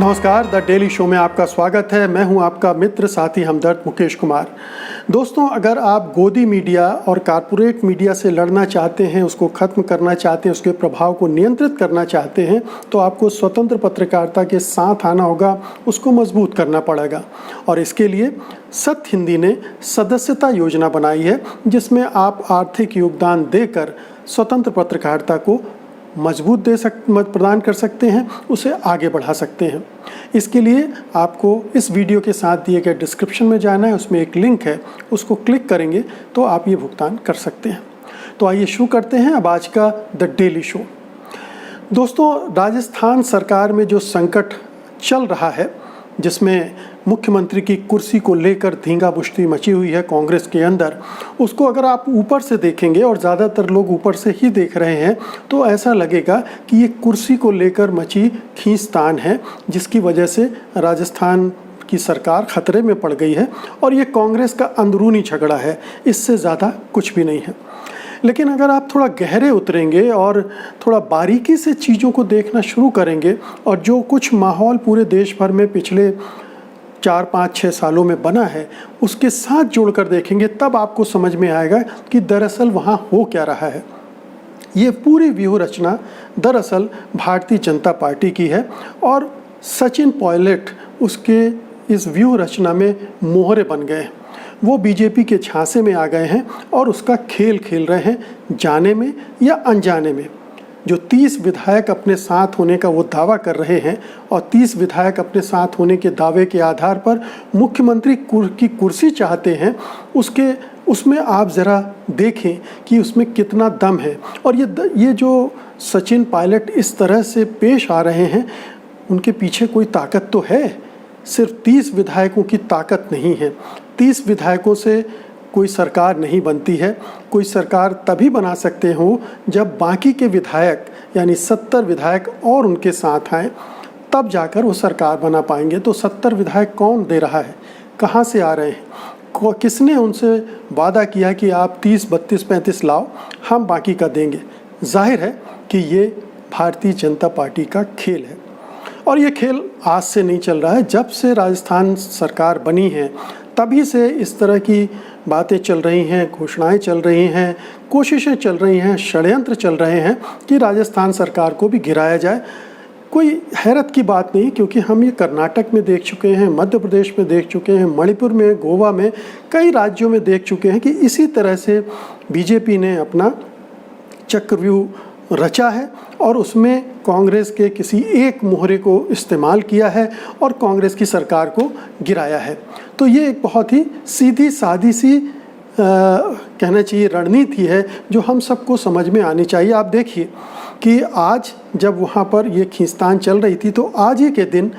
नमस्कार, the daily show में आपका स्वागत है। मैं हूं आपका मित्र साथी हमदर्द मुकेश कुमार। दोस्तों, अगर आप गोदी मीडिया और कारपोरेट मीडिया से लड़ना चाहते हैं, उसको ख़त्म करना चाहते हैं, उसके प्रभाव को नियंत्रित करना चाहते हैं, तो आपको स्वतंत्र पत्रकारिता के साथ आना होगा, उसको मजबूत करना पड़ेगा। और इसके लिए सत्य हिंदी ने सदस्यता योजना बनाई है, जिसमें आप आर्थिक योगदान देकर स्वतंत्र पत्रकारिता को मजबूत प्रदान कर सकते हैं, उसे आगे बढ़ा सकते हैं। इसके लिए आपको इस वीडियो के साथ दिए गए डिस्क्रिप्शन में जाना है, उसमें एक लिंक है, उसको क्लिक करेंगे तो आप ये भुगतान कर सकते हैं। तो आइए शुरू करते हैं अब आज का द डेली शो। दोस्तों, राजस्थान सरकार में जो संकट चल रहा है, जिसमें मुख्यमंत्री की कुर्सी को लेकर धींगामुष्टि मची हुई है कांग्रेस के अंदर, उसको अगर आप ऊपर से देखेंगे, और ज़्यादातर लोग ऊपर से ही देख रहे हैं, तो ऐसा लगेगा कि ये कुर्सी को लेकर मची खींचतान है, जिसकी वजह से राजस्थान की सरकार खतरे में पड़ गई है और ये कांग्रेस का अंदरूनी झगड़ा है, इससे ज़्यादा कुछ भी नहीं है। लेकिन अगर आप थोड़ा गहरे उतरेंगे और थोड़ा बारीकी से चीज़ों को देखना शुरू करेंगे, और जो कुछ माहौल पूरे देश भर में पिछले 4, 5, 6 सालों में बना है, उसके साथ जोड़कर देखेंगे, तब आपको समझ में आएगा कि दरअसल वहाँ हो क्या रहा है। ये पूरी व्यूह रचना दरअसल भारतीय जनता पार्टी की है, और सचिन पायलट उसके इस व्यूह रचना में मोहरे बन गए। वो बीजेपी के झांसे में आ गए हैं और उसका खेल खेल रहे हैं, जाने में या अनजाने में। जो 30 विधायक अपने साथ होने का वो दावा कर रहे हैं, और 30 विधायक अपने साथ होने के दावे के आधार पर मुख्यमंत्री की कुर्सी चाहते हैं, उसमें आप ज़रा देखें कि उसमें कितना दम है। और ये जो सचिन पायलट इस तरह से पेश आ रहे हैं, उनके पीछे कोई ताकत तो है, सिर्फ 30 विधायकों की ताकत नहीं है। 30 विधायकों से कोई सरकार नहीं बनती है। कोई सरकार तभी बना सकते हो जब बाकी के विधायक यानी 70 विधायक और उनके साथ आए, तब जाकर वो सरकार बना पाएंगे। तो 70 विधायक कौन दे रहा है, कहाँ से आ रहे हैं, किसने उनसे वादा किया कि आप 30, 32, 35 लाओ, हम बाकी का देंगे। जाहिर है कि ये भारतीय जनता पार्टी का खेल है, और ये खेल आज से नहीं चल रहा है। जब से राजस्थान सरकार बनी है, तभी से इस तरह की बातें चल रही हैं, घोषणाएं चल रही हैं, कोशिशें चल रही हैं, षड्यंत्र चल रहे हैं कि राजस्थान सरकार को भी गिराया जाए। कोई हैरत की बात नहीं, क्योंकि हम ये कर्नाटक में देख चुके हैं, मध्य प्रदेश में देख चुके हैं, मणिपुर में, गोवा में, कई राज्यों में देख चुके हैं कि इसी तरह से बीजेपी ने अपना चक्रव्यूह रचा है, और उसमें कांग्रेस के किसी एक मोहरे को इस्तेमाल किया है और कांग्रेस की सरकार को गिराया है। तो ये एक बहुत ही सीधी सादी सी कहना चाहिए रणनीति है, जो हम सबको समझ में आनी चाहिए। आप देखिए कि आज जब वहाँ पर ये खींचतान चल रही थी, तो आज ही के दिन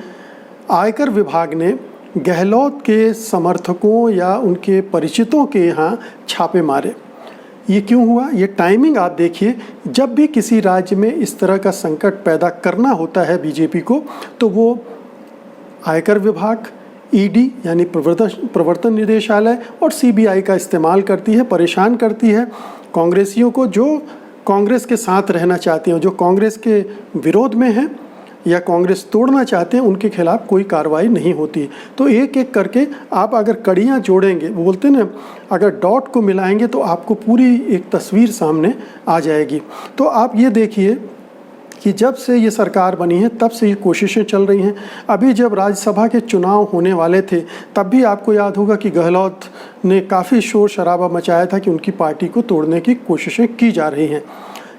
आयकर विभाग ने गहलोत के समर्थकों या उनके परिचितों के यहाँ छापे मारे। ये क्यों हुआ? ये टाइमिंग आप देखिए, जब भी किसी राज्य में इस तरह का संकट पैदा करना होता है बीजेपी को, तो वो आयकर विभाग, ईडी यानी प्रवर्तन निदेशालय और सीबीआई का इस्तेमाल करती है, परेशान करती है कांग्रेसियों को, जो कांग्रेस के साथ रहना चाहते हैं, जो कांग्रेस के विरोध में हैं या कांग्रेस तोड़ना चाहते हैं, उनके खिलाफ कोई कार्रवाई नहीं होती। तो एक एक करके आप अगर कड़ियाँ जोड़ेंगे, वो बोलते हैं ना, अगर डॉट को मिलाएंगे तो आपको पूरी एक तस्वीर सामने आ जाएगी। तो आप ये देखिए कि जब से ये सरकार बनी है, तब से ये कोशिशें चल रही हैं। अभी जब राज्यसभा के चुनाव होने वाले थे, तब भी आपको याद होगा कि गहलोत ने काफ़ी शोर शराबा मचाया था कि उनकी पार्टी को तोड़ने की कोशिशें की जा रही हैं।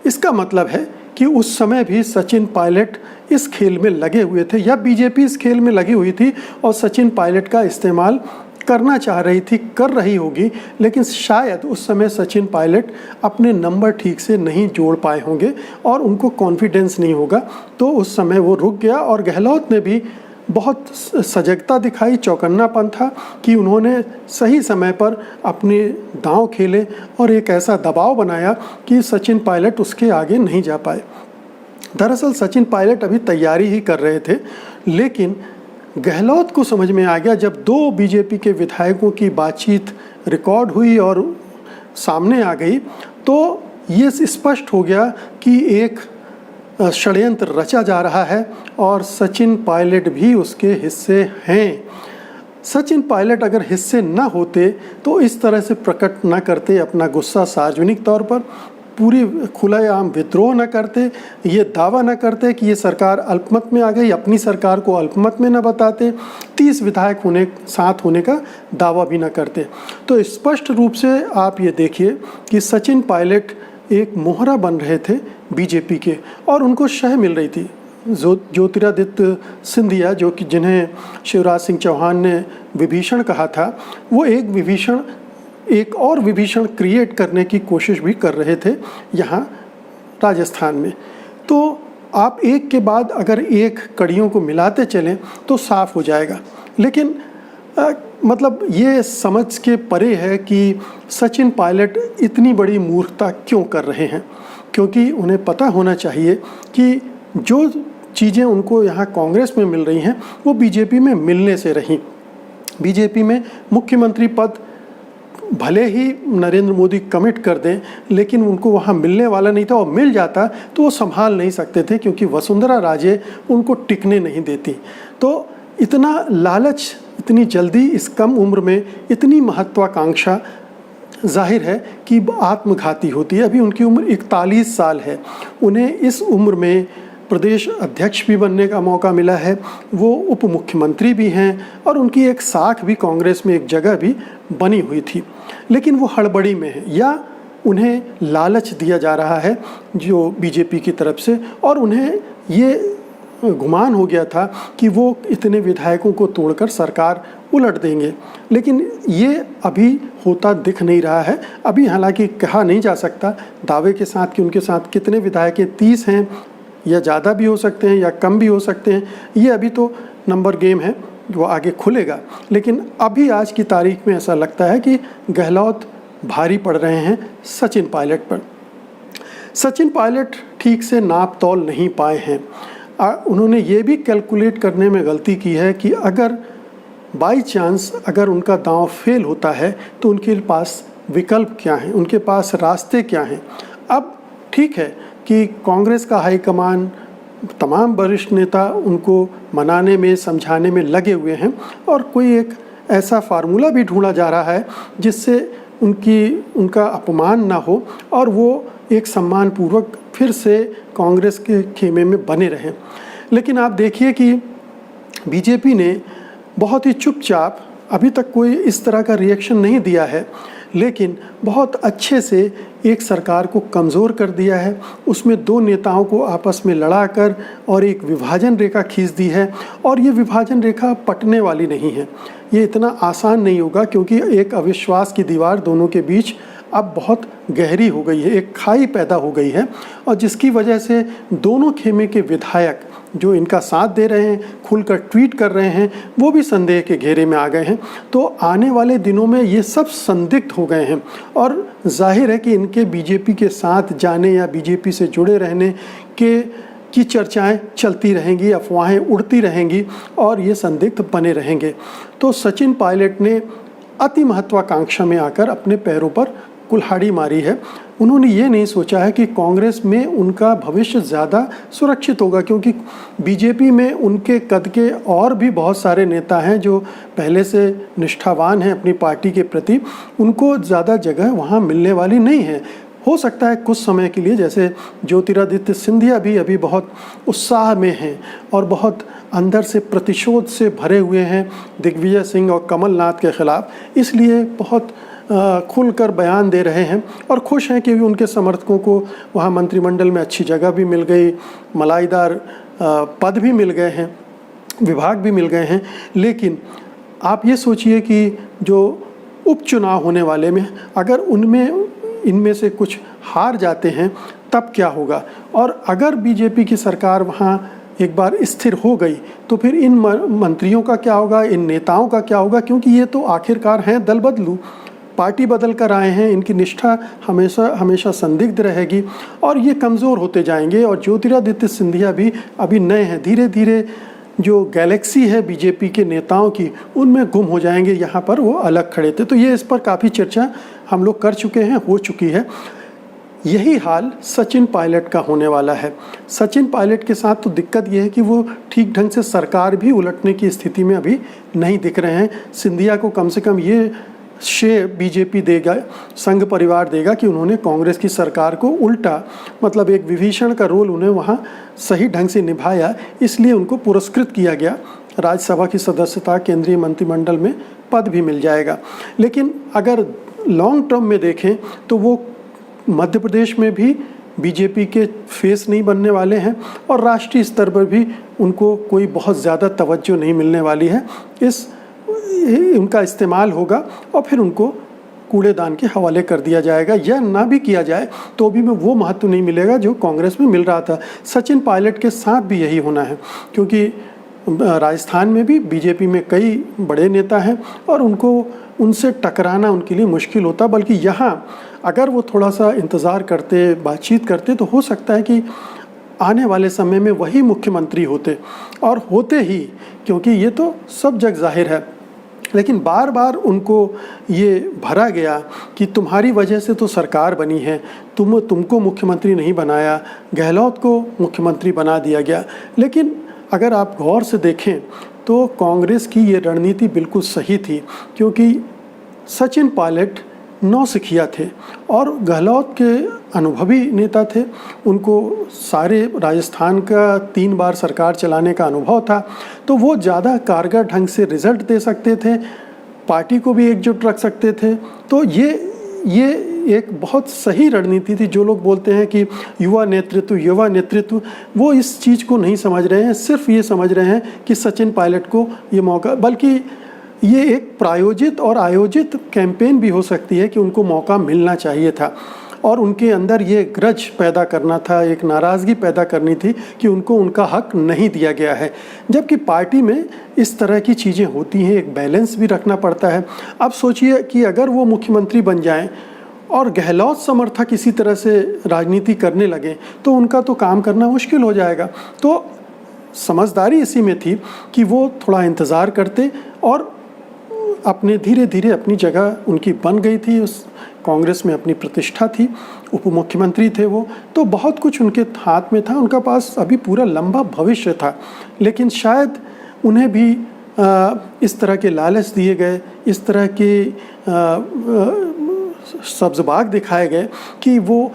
इसका मतलब है कि उस समय भी सचिन पायलट इस खेल में लगे हुए थे, या बीजेपी इस खेल में लगी हुई थी और सचिन पायलट का इस्तेमाल करना चाह रही थी, कर रही होगी, लेकिन शायद उस समय सचिन पायलट अपने नंबर ठीक से नहीं जोड़ पाए होंगे और उनको कॉन्फिडेंस नहीं होगा, तो उस समय वो रुक गया। और गहलोत ने भी बहुत सजगता दिखाई, चौकन्नापन था कि उन्होंने सही समय पर अपने दांव खेले और एक ऐसा दबाव बनाया कि सचिन पायलट उसके आगे नहीं जा पाए। दरअसल सचिन पायलट अभी तैयारी ही कर रहे थे, लेकिन गहलोत को समझ में आ गया, जब 2 बीजेपी के विधायकों की बातचीत रिकॉर्ड हुई और सामने आ गई, तो ये स्पष्ट हो गया कि एक षड्यंत्र रचा जा रहा है और सचिन पायलट भी उसके हिस्से हैं। सचिन पायलट अगर हिस्से न होते तो इस तरह से प्रकट न करते अपना गुस्सा सार्वजनिक तौर पर, पूरी खुलेआम विद्रोह न करते, ये दावा न करते कि ये सरकार अल्पमत में आ गई, अपनी सरकार को अल्पमत में न बताते, 30 विधायक साथ होने का दावा भी न करते। तो स्पष्ट रूप से आप ये देखिए कि सचिन पायलट एक मोहरा बन रहे थे बीजेपी के और उनको शह मिल रही थी। ज्योतिरादित्य सिंधिया, जो कि जिन्हें शिवराज सिंह चौहान ने विभीषण कहा था, वो एक और विभीषण क्रिएट करने की कोशिश भी कर रहे थे यहाँ राजस्थान में। तो आप एक के बाद अगर एक कड़ियों को मिलाते चलें तो साफ हो जाएगा। लेकिन मतलब ये समझ के परे है कि सचिन पायलट इतनी बड़ी मूर्खता क्यों कर रहे हैं, क्योंकि उन्हें पता होना चाहिए कि जो चीज़ें उनको यहाँ कांग्रेस में मिल रही हैं वो बीजेपी में मिलने से रहीं। बीजेपी में मुख्यमंत्री पद भले ही नरेंद्र मोदी कमिट कर दें, लेकिन उनको वहाँ मिलने वाला नहीं था, और मिल जाता तो वो संभाल नहीं सकते थे क्योंकि वसुंधरा राजे उनको टिकने नहीं देती। तो इतना लालच, इतनी जल्दी इस कम उम्र में इतनी महत्वाकांक्षा जाहिर है कि आत्मघाती होती है। अभी उनकी उम्र 41 साल है, उन्हें इस उम्र में प्रदेश अध्यक्ष भी बनने का मौका मिला है, वो उप मुख्यमंत्री भी हैं और उनकी एक साख भी कांग्रेस में एक जगह भी बनी हुई थी, लेकिन वो हड़बड़ी में है या उन्हें लालच दिया जा रहा है जो बीजेपी की तरफ से, और उन्हें ये गुमान हो गया था कि वो इतने विधायकों को तोड़कर सरकार उलट देंगे, लेकिन ये अभी होता दिख नहीं रहा है। अभी हालांकि कहा नहीं जा सकता दावे के साथ कि उनके साथ कितने विधायक, 30 हैं या ज़्यादा भी हो सकते हैं या कम भी हो सकते हैं, ये अभी तो नंबर गेम है, वो आगे खुलेगा। लेकिन अभी आज की तारीख में ऐसा लगता है कि गहलोत भारी पड़ रहे हैं सचिन पायलट पर। सचिन पायलट ठीक से नाप तौल नहीं पाए हैं। उन्होंने ये भी कैलकुलेट करने में गलती की है कि अगर बाई चांस अगर उनका दांव फेल होता है तो उनके पास विकल्प क्या हैं, उनके पास रास्ते क्या हैं। अब ठीक है कि कांग्रेस का हाईकमान, तमाम वरिष्ठ नेता उनको मनाने में, समझाने में लगे हुए हैं और कोई एक ऐसा फार्मूला भी ढूंढा जा रहा है जिससे उनका अपमान ना हो और वो एक सम्मानपूर्वक फिर से कांग्रेस के खेमे में बने रहें। लेकिन आप देखिए कि बीजेपी ने बहुत ही चुपचाप, अभी तक कोई इस तरह का रिएक्शन नहीं दिया है, लेकिन बहुत अच्छे से एक सरकार को कमज़ोर कर दिया है। उसमें दो नेताओं को आपस में लड़ाकर और एक विभाजन रेखा खींच दी है, और ये विभाजन रेखा पटने वाली नहीं है। ये इतना आसान नहीं होगा क्योंकि एक अविश्वास की दीवार दोनों के बीच अब बहुत गहरी हो गई है, एक खाई पैदा हो गई है, और जिसकी वजह से दोनों खेमे के विधायक जो इनका साथ दे रहे हैं, खुलकर ट्वीट कर रहे हैं, वो भी संदेह के घेरे में आ गए हैं। तो आने वाले दिनों में ये सब संदिग्ध हो गए हैं और जाहिर है कि इनके बीजेपी के साथ जाने या बीजेपी से जुड़े रहने की चर्चाएं चलती रहेंगी, अफवाहें उड़ती रहेंगी और ये संदिग्ध बने रहेंगे। तो सचिन पायलट ने अति महत्वाकांक्षा में आकर अपने पैरों पर कुल्हाड़ी मारी है। उन्होंने ये नहीं सोचा है कि कांग्रेस में उनका भविष्य ज़्यादा सुरक्षित होगा, क्योंकि बीजेपी में उनके कद के और भी बहुत सारे नेता हैं जो पहले से निष्ठावान हैं अपनी पार्टी के प्रति। उनको ज़्यादा जगह वहाँ मिलने वाली नहीं है। हो सकता है कुछ समय के लिए, जैसे ज्योतिरादित्य सिंधिया भी अभी बहुत उत्साह में हैं और बहुत अंदर से प्रतिशोध से भरे हुए हैं दिग्विजय सिंह और कमलनाथ के खिलाफ, इसलिए बहुत खुलकर बयान दे रहे हैं और खुश हैं कि उनके समर्थकों को वहाँ मंत्रिमंडल में अच्छी जगह भी मिल गई, मलाईदार पद भी मिल गए हैं, विभाग भी मिल गए हैं। लेकिन आप ये सोचिए कि जो उपचुनाव होने वाले में अगर इनमें से कुछ हार जाते हैं तब क्या होगा, और अगर बीजेपी की सरकार वहाँ एक बार स्थिर हो गई तो फिर इन मंत्रियों का क्या होगा, इन नेताओं का क्या होगा, क्योंकि ये तो आखिरकार हैं दल बदलू, पार्टी बदल कर आए हैं, इनकी निष्ठा हमेशा संदिग्ध रहेगी और ये कमज़ोर होते जाएंगे। और ज्योतिरादित्य सिंधिया भी अभी नए हैं, धीरे धीरे जो गैलेक्सी है बीजेपी के नेताओं की उनमें गुम हो जाएंगे। यहाँ पर वो अलग खड़े थे। तो ये इस पर काफ़ी चर्चा हम लोग कर चुके हैं, हो चुकी है। यही हाल सचिन पायलट का होने वाला है। सचिन पायलट के साथ तो दिक्कत ये है कि वो ठीक ढंग से सरकार भी उलटने की स्थिति में अभी नहीं दिख रहे हैं। सिंधिया को कम से कम ये श्रेय बीजेपी देगा, संघ परिवार देगा कि उन्होंने कांग्रेस की सरकार को उल्टा, मतलब एक विभीषण का रोल उन्हें वहाँ सही ढंग से निभाया, इसलिए उनको पुरस्कृत किया गया। राज्यसभा की सदस्यता, केंद्रीय मंत्रिमंडल में पद भी मिल जाएगा। लेकिन अगर लॉन्ग टर्म में देखें तो वो मध्य प्रदेश में भी बीजेपी के फेस नहीं बनने वाले हैं और राष्ट्रीय स्तर पर भी उनको कोई बहुत ज़्यादा तवज्जो नहीं मिलने वाली है। उनका इस्तेमाल होगा और फिर उनको कूड़ेदान के हवाले कर दिया जाएगा, या ना भी किया जाए तो भी में वो महत्व नहीं मिलेगा जो कांग्रेस में मिल रहा था। सचिन पायलट के साथ भी यही होना है, क्योंकि राजस्थान में भी बीजेपी में कई बड़े नेता हैं और उनसे टकराना उनके लिए मुश्किल होता। बल्कि यहाँ अगर वो थोड़ा सा इंतज़ार करते, बातचीत करते, तो हो सकता है कि आने वाले समय में वही मुख्यमंत्री होते, और होते ही, क्योंकि ये तो सब जग जाहिर है। लेकिन बार बार उनको ये भरा गया कि तुम्हारी वजह से तो सरकार बनी है, तुमको मुख्यमंत्री नहीं बनाया, गहलोत को मुख्यमंत्री बना दिया गया। लेकिन अगर आप गौर से देखें तो कांग्रेस की ये रणनीति बिल्कुल सही थी, क्योंकि सचिन पायलट नौसिखिया थे और गहलोत के अनुभवी नेता थे। उनको सारे राजस्थान का 3 बार सरकार चलाने का अनुभव था, तो वो ज़्यादा कारगर ढंग से रिजल्ट दे सकते थे, पार्टी को भी एकजुट रख सकते थे। तो ये एक बहुत सही रणनीति थी। जो लोग बोलते हैं कि युवा नेतृत्व, वो इस चीज़ को नहीं समझ रहे हैं। सिर्फ ये समझ रहे हैं कि सचिन पायलट को ये मौका, बल्कि ये एक प्रायोजित और आयोजित कैंपेन भी हो सकती है कि उनको मौका मिलना चाहिए था और उनके अंदर ये ग्रज पैदा करना था, एक नाराज़गी पैदा करनी थी कि उनको उनका हक नहीं दिया गया है। जबकि पार्टी में इस तरह की चीज़ें होती हैं, एक बैलेंस भी रखना पड़ता है। अब सोचिए कि अगर वो मुख्यमंत्री बन जाएं और गहलोत समर्थक इसी तरह से राजनीति करने लगे तो उनका तो काम करना मुश्किल हो जाएगा। तो समझदारी इसी में थी कि वो थोड़ा इंतज़ार करते और अपने धीरे धीरे अपनी जगह उनकी बन गई थी। उस कांग्रेस में अपनी प्रतिष्ठा थी, उप मुख्यमंत्री थे वो, तो बहुत कुछ उनके हाथ में था, उनका पास अभी पूरा लंबा भविष्य था। लेकिन शायद उन्हें भी इस तरह के लालच दिए गए, इस तरह के सब्ज़बाग दिखाए गए कि वो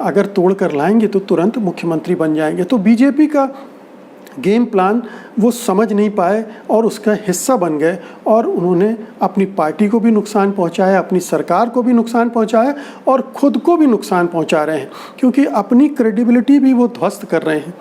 अगर तोड़ कर लाएंगे तो तुरंत मुख्यमंत्री बन जाएंगे। तो बीजेपी का गेम प्लान वो समझ नहीं पाए और उसका हिस्सा बन गए और उन्होंने अपनी पार्टी को भी नुकसान पहुंचाया, अपनी सरकार को भी नुकसान पहुंचाया और खुद को भी नुकसान पहुंचा रहे हैं, क्योंकि अपनी क्रेडिबिलिटी भी वो ध्वस्त कर रहे हैं।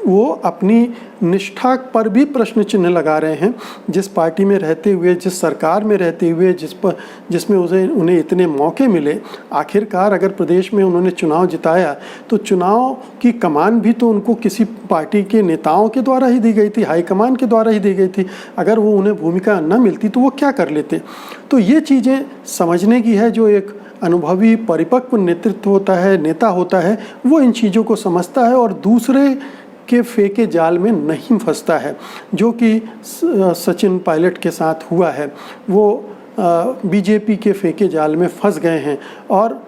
वो अपनी निष्ठा पर भी प्रश्न चिन्ह लगा रहे हैं। जिस पार्टी में रहते हुए, जिस सरकार में रहते हुए, जिसमें उन्हें इतने मौके मिले, आखिरकार अगर प्रदेश में उन्होंने चुनाव जिताया तो चुनाव की कमान भी तो उनको किसी पार्टी के नेताओं के द्वारा ही दी गई थी, हाईकमान के द्वारा ही दी गई थी। अगर वो उन्हें भूमिका न मिलती तो वो क्या कर लेते। तो ये चीज़ें समझने की है। जो एक अनुभवी परिपक्व नेतृत्व होता है, नेता होता है, वो इन चीज़ों को समझता है और दूसरे के फेंके जाल में नहीं फंसता है, जो कि सचिन पायलट के साथ हुआ है। वो बीजेपी के फेंके जाल में फंस गए हैं और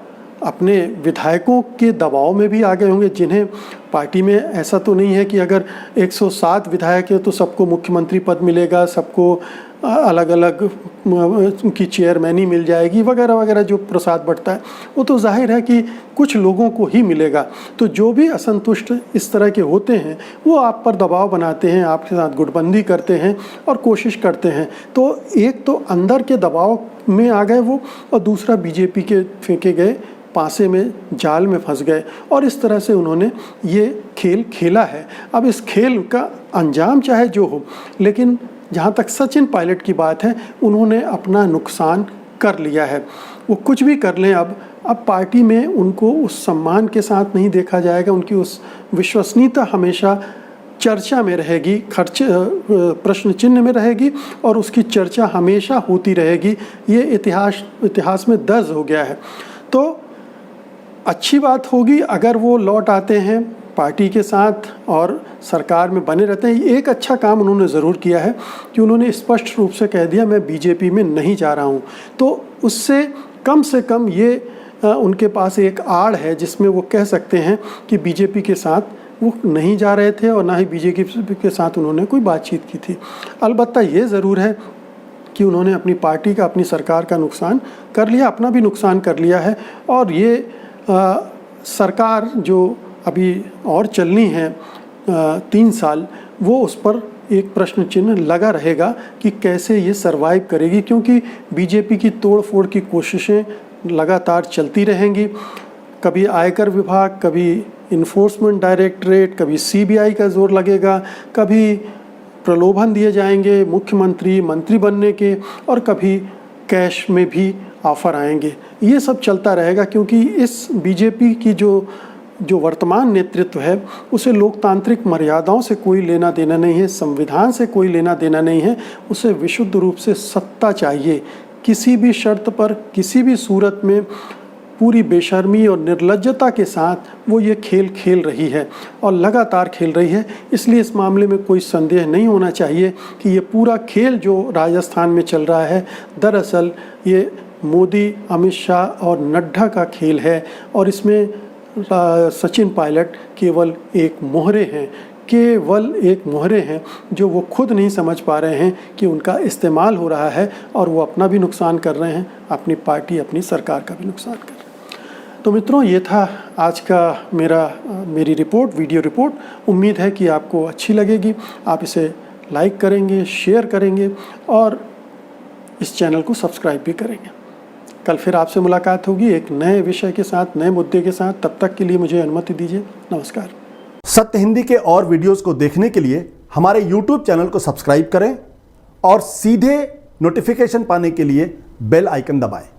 अपने विधायकों के दबाव में भी आ गए होंगे, जिन्हें पार्टी में ऐसा तो नहीं है कि अगर 107 विधायक है तो सबको मुख्यमंत्री पद मिलेगा, सबको अलग अलग की चेयरमैनी मिल जाएगी वगैरह वगैरह जो प्रसाद बढ़ता है, वो तो जाहिर है कि कुछ लोगों को ही मिलेगा। तो जो भी असंतुष्ट इस तरह के होते हैं वो आप पर दबाव बनाते हैं, आपके साथ गुटबंदी करते हैं और कोशिश करते हैं। तो एक तो अंदर के दबाव में आ गए वो, और दूसरा बीजेपी के फेंके गए पासे में, जाल में फंस गए और इस तरह से उन्होंने ये खेल खेला है। अब इस खेल का अंजाम चाहे जो हो, लेकिन जहाँ तक सचिन पायलट की बात है, उन्होंने अपना नुकसान कर लिया है। वो कुछ भी कर लें, अब पार्टी में उनको उस सम्मान के साथ नहीं देखा जाएगा। उनकी उस विश्वसनीयता हमेशा चर्चा में रहेगी, प्रश्न चिन्ह में रहेगी और उसकी चर्चा हमेशा होती रहेगी। ये इतिहास में दर्ज हो गया है। तो अच्छी बात होगी अगर वो लौट आते हैं पार्टी के साथ और सरकार में बने रहते हैं। एक अच्छा काम उन्होंने ज़रूर किया है कि उन्होंने स्पष्ट रूप से कह दिया मैं बीजेपी में नहीं जा रहा हूँ। तो उससे कम ये उनके पास एक आड़ है जिसमें वो कह सकते हैं कि बीजेपी के साथ वो नहीं जा रहे थे और ना ही बीजेपी के साथ उन्होंने कोई बातचीत की थी। अलबत्ता ये ज़रूर है कि उन्होंने अपनी पार्टी का, अपनी सरकार का नुकसान कर लिया, अपना भी नुकसान कर लिया है। और ये सरकार जो अभी और चलनी है 3 साल, वो उस पर एक प्रश्न चिन्ह लगा रहेगा कि कैसे ये सरवाइव करेगी, क्योंकि बीजेपी की तोड़ फोड़ की कोशिशें लगातार चलती रहेंगी। कभी आयकर विभाग, कभी इन्फोर्समेंट डायरेक्टरेट, कभी सीबीआई का जोर लगेगा, कभी प्रलोभन दिए जाएंगे मुख्यमंत्री, मंत्री बनने के, और कभी कैश में भी ऑफर आएंगे। ये सब चलता रहेगा, क्योंकि इस बीजेपी की जो वर्तमान नेतृत्व है उसे लोकतांत्रिक मर्यादाओं से कोई लेना देना नहीं है, संविधान से कोई लेना देना नहीं है। उसे विशुद्ध रूप से सत्ता चाहिए। किसी भी शर्त पर, किसी भी सूरत में पूरी बेशर्मी और निर्लज्जता के साथ वो ये खेल खेल रही है और लगातार खेल रही है। इसलिए इस मामले में कोई संदेह नहीं होना चाहिए कि ये पूरा खेल जो राजस्थान में चल रहा है, दरअसल ये मोदी, अमित शाह और नड्डा का खेल है। और इसमें सचिन पायलट केवल एक मोहरे हैं, केवल एक मोहरे हैं जो वो खुद नहीं समझ पा रहे हैं कि उनका इस्तेमाल हो रहा है और वो अपना भी नुकसान कर रहे हैं, अपनी पार्टी, अपनी सरकार का भी नुकसान कर रहे हैं। तो मित्रों, ये था आज का मेरी रिपोर्ट, वीडियो रिपोर्ट। उम्मीद है कि आपको अच्छी लगेगी। आप इसे लाइक करेंगे, शेयर करेंगे और इस चैनल को सब्सक्राइब भी करेंगे। कल फिर आपसे मुलाकात होगी एक नए विषय के साथ, नए मुद्दे के साथ। तब तक के लिए मुझे अनुमति दीजिए। नमस्कार। सत्य हिंदी के और वीडियोस को देखने के लिए हमारे YouTube चैनल को सब्सक्राइब करें और सीधे नोटिफिकेशन पाने के लिए बेल आइकन दबाएं।